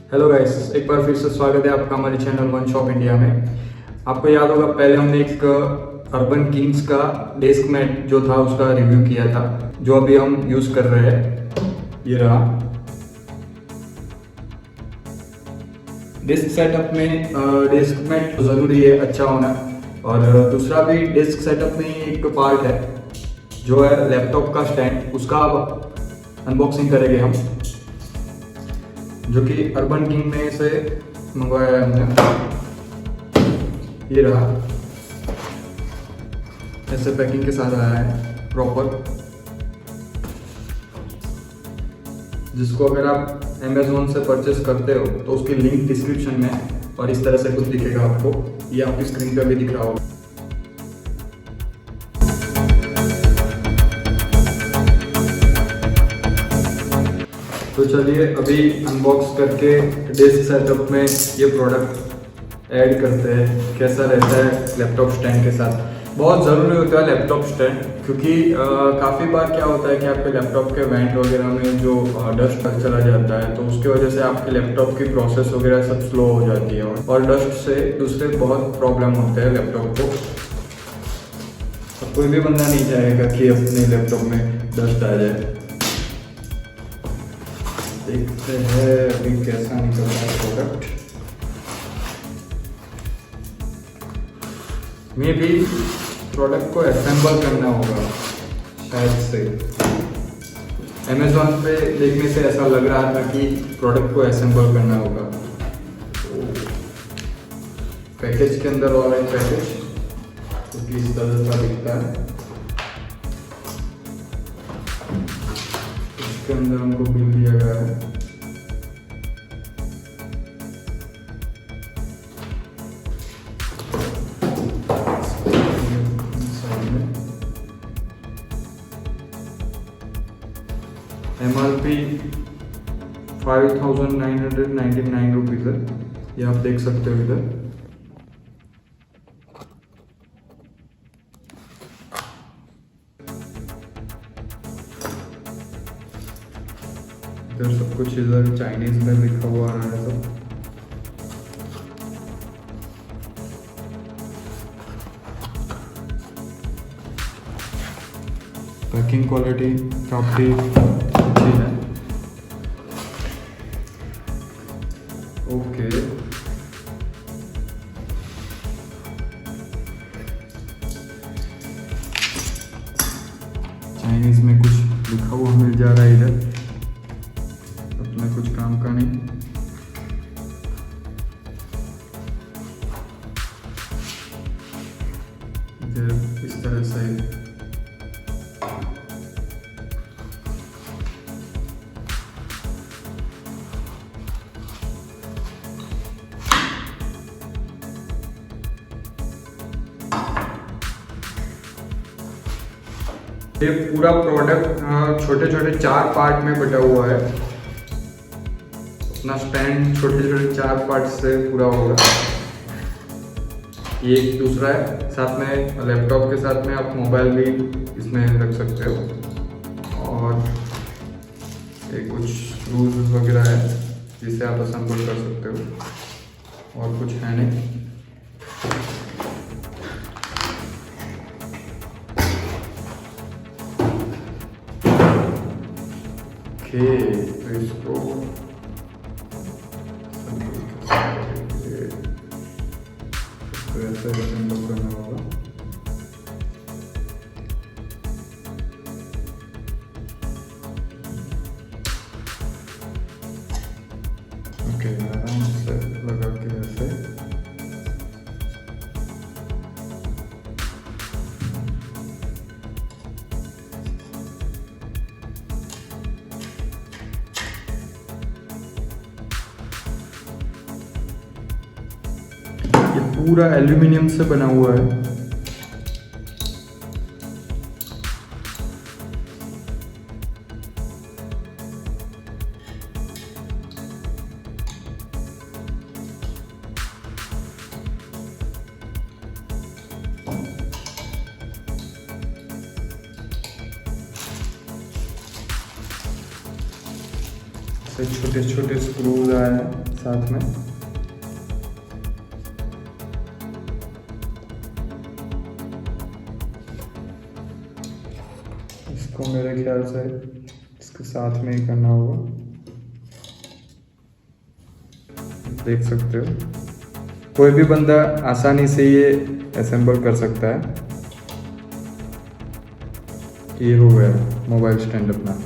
Hello guys, एक बार फिर से स्वागत है आपका हमारे चैनल वन शॉप इंडिया में। आपको याद होगा पहले हमने एक अर्बन किंग्स का डेस्क मैट जो था उसका रिव्यू किया था, जो अभी हम यूज़ कर रहे हैं। ये रहा। डेस्क सेटअप में डेस्क मैट ज़रूरी है अच्छा होना, और दूसरा भी डेस्क सेटअप में एक पार्ट है जो है लैपटॉप का स्टैंड। उसका अब अनबॉक्सिंग करेंगे हम, जो कि अर्बन किंग में से मंगवाया है हमने। ये रहा, ऐसे पैकिंग के साथ आया है प्रॉपर, जिसको अगर आप अमेज़ॉन से परचेस करते हो तो उसकी लिंक डिस्क्रिप्शन में है और इस तरह से कुछ दिखेगा आपको। ये आपकी स्क्रीन पे भी दिख रहा होगा। तो चलिए अभी अनबॉक्स करके डेस्क सेटअप में ये प्रोडक्ट ऐड करते हैं, कैसा रहता है लैपटॉप स्टैंड के साथ। बहुत ज़रूरी होता है लैपटॉप स्टैंड, क्योंकि काफ़ी बार क्या होता है कि आपके लैपटॉप के वेंट वगैरह में जो डस्ट चला जाता है, तो उसकी वजह से आपके लैपटॉप की प्रोसेस वगैरह सब स्लो हो जाती है, और डस्ट से दूसरे बहुत प्रॉब्लम होते हैं लैपटॉप को। तो कोई भी बंदा नहीं चाहेगा कि अपने लैपटॉप में डस्ट आ जाए। देखते हैं अभी कैसा निकल रहा है प्रोडक्ट। मे भी प्रोडक्ट को असेंबल करना होगा शायद से। अमेज़ॉन पे देखने से ऐसा लग रहा था कि प्रोडक्ट को असेंबल करना होगा। पैकेज के अंदर और एक पैकेज तो इस तरह का दिखता है। इसके अंदर हमको बिल दिया गया है। MRP 5,999 रुपीज़ है, ये आप देख सकते हो इधर। इधर सब कुछ इधर चाइनीज में लिखा हुआ है सब। पैकिंग क्वालिटी काफ़ी अच्छी है। ओके, चाइनीज में कुछ लिखा हुआ मिल जा रहा है इधर, अपना कुछ काम का नहीं। इधर इस तरह से ये पूरा प्रोडक्ट छोटे छोटे 4 पार्ट में बटा हुआ है। अपना स्टैंड छोटे छोटे 4 पार्ट से पूरा होगा। ये एक दूसरा है, साथ में लैपटॉप के साथ में आप मोबाइल भी इसमें रख सकते हो, और ये कुछ स्क्रूज वगैरह है जिसे आप असेंबल कर सकते हो, और कुछ है नहीं। तो इसको ऐसे असेंबल करना होगा। ओके, आराम से लगा के ऐसे। ये पूरा एल्यूमिनियम से बना हुआ है। से छोटे छोटे स्क्रूज आए हैं साथ में। इसको मेरे ख्याल से इसके साथ में ही करना होगा, देख सकते हो। कोई भी बंदा आसानी से ये असेंबल कर सकता है। ये हो गया मोबाइल स्टैंड अपना।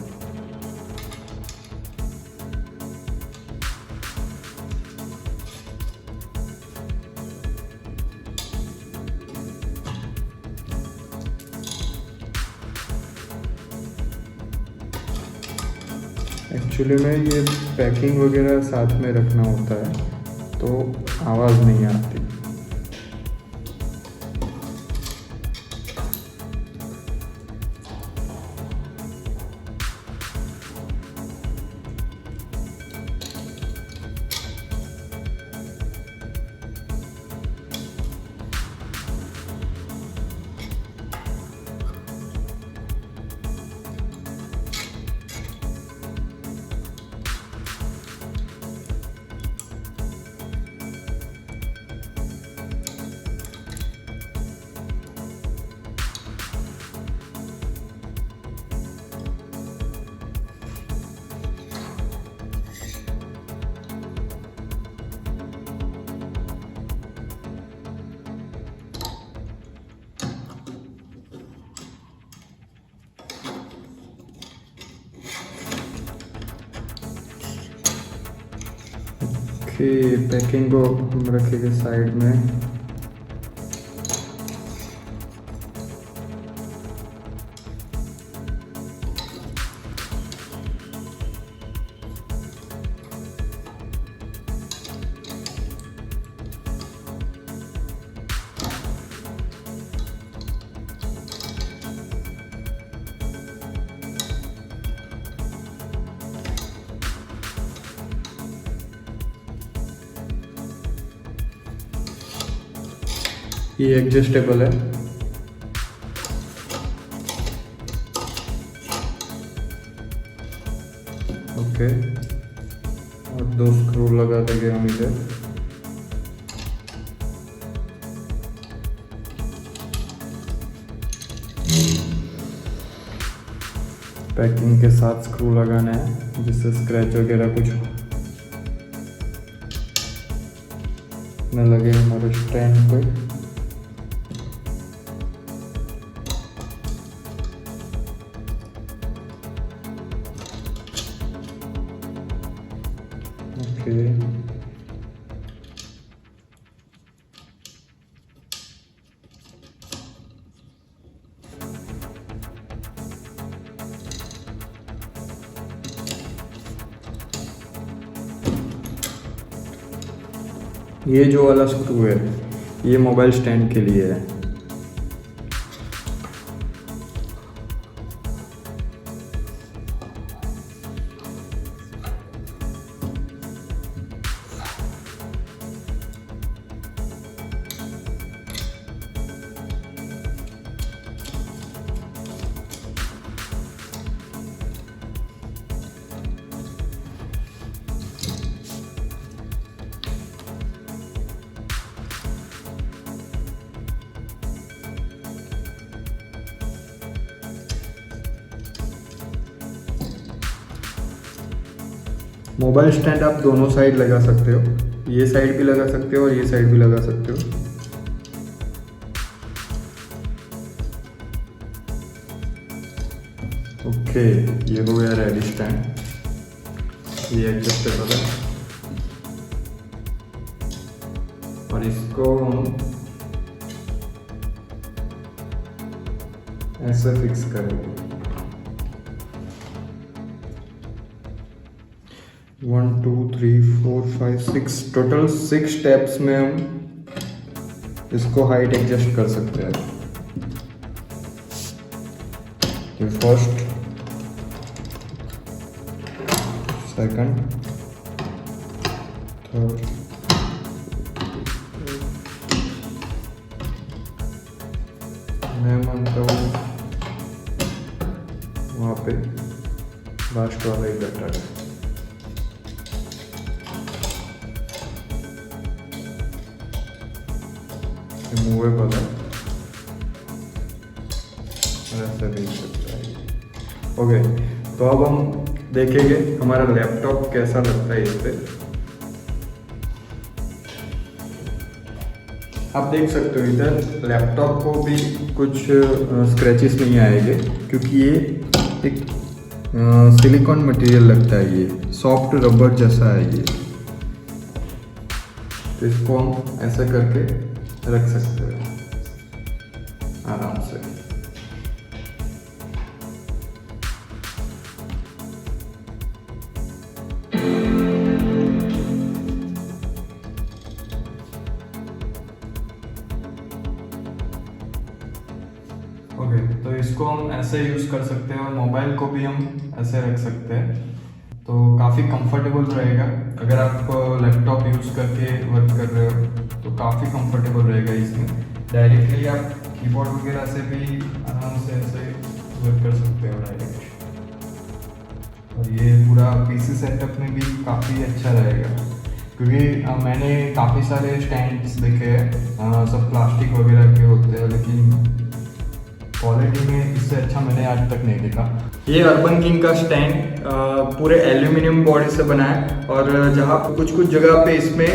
एक्चुअली में ये पैकिंग वगैरह साथ में रखना होता है तो आवाज़ नहीं आती। पैकिंग को हम रखेंगे साइड में। ये एडजस्टेबल है। ओके, और 2 स्क्रू लगा देंगे हम इधर। पैकिंग के साथ स्क्रू लगाना है जिससे स्क्रैच वगैरह कुछ न लगे हमारे स्टैंड पे। ये जो वाला स्क्रू है ये मोबाइल स्टैंड के लिए है। मोबाइल स्टैंड आप दोनों साइड लगा सकते हो, ये साइड भी लगा सकते हो और ये साइड भी लगा सकते हो। ओके, ये हो गया रेडी स्टैंड। ये एडजस्टेबल है और इसको हम ऐसे फिक्स करेंगे। 1 2 3 4 5 6 टोटल 6 स्टेप्स में हम इसको हाइट एडजस्ट कर सकते हैं। तो फर्स्ट, सेकंड, थर्ड, मैं मानता हूँ वहाँ पे लास्ट वाला ही बेटर है। रिमूवेबल है, ऐसे देख सकते हैं। ओके, तो अब हम देखेंगे हमारा लैपटॉप कैसा लगता है इस पे। आप देख सकते हो इधर लैपटॉप को भी कुछ स्क्रैचेस नहीं आएंगे, क्योंकि ये एक सिलिकॉन मटेरियल लगता है, ये सॉफ्ट रबर जैसा है ये। तो इसको हम ऐसे करके रख सकते हैं आराम से। ओके, तो इसको हम ऐसे यूज़ कर सकते हैं और मोबाइल को भी हम ऐसे रख सकते हैं, तो काफ़ी कंफर्टेबल रहेगा। अगर आप लैपटॉप यूज़ करके वर्क कर रहे हो तो काफ़ी कंफर्टेबल रहेगा इसमें। डायरेक्टली आप कीबोर्ड वगैरह से भी आराम से ऐसे वर्क कर सकते हो डायरेक्ट। और ये पूरा पीसी सेटअप में भी काफ़ी अच्छा रहेगा, क्योंकि मैंने काफ़ी सारे स्टैंड्स देखे हैं, सब प्लास्टिक वगैरह के होते हैं, लेकिन क्वालिटी में इससे अच्छा मैंने आज तक नहीं देखा। ये अर्बन किंग का स्टैंड पूरे एल्यूमिनियम बॉडी से बना है, और जहाँ कुछ जगह पे इसमें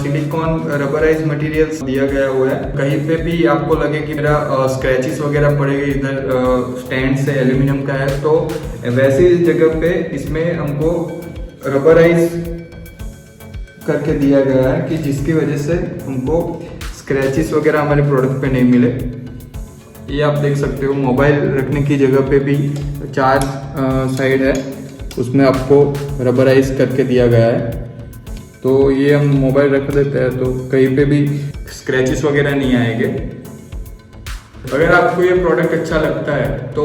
सिलिकॉन रबराइज मटेरियल्स दिया गया हुआ है। कहीं पे भी आपको लगे कि मेरा स्क्रैचेस वगैरह पड़ेंगे इधर स्टैंड से एल्यूमिनियम का है, तो वैसी जगह पे इसमें हमको रबराइज करके दिया गया है कि जिसकी वजह से हमको स्क्रैचेस वगैरह हमारे प्रोडक्ट पे नहीं मिले। ये आप देख सकते हो मोबाइल रखने की जगह पे भी 4 साइड है, उसमें आपको रबराइज करके दिया गया है, तो ये हम मोबाइल रख देते हैं तो कहीं पे भी स्क्रैचेस वगैरह नहीं आएंगे। अगर आपको ये प्रोडक्ट अच्छा लगता है तो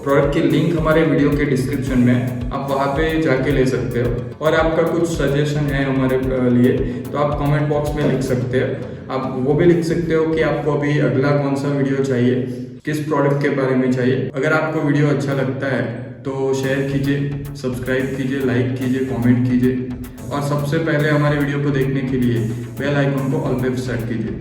प्रोडक्ट की लिंक हमारे वीडियो के डिस्क्रिप्शन में है, आप वहाँ पे जाके ले सकते हो। और आपका कुछ सजेशन है हमारे लिए तो आप कमेंट बॉक्स में लिख सकते हो। आप वो भी लिख सकते हो कि आपको अभी अगला कौन सा वीडियो चाहिए, किस प्रोडक्ट के बारे में चाहिए। अगर आपको वीडियो अच्छा लगता है तो शेयर कीजिए, सब्सक्राइब कीजिए, लाइक कीजिए, कमेंट कीजिए, और सबसे पहले हमारे वीडियो को देखने के लिए बेल आइकन को ऑल पे सेट कीजिए।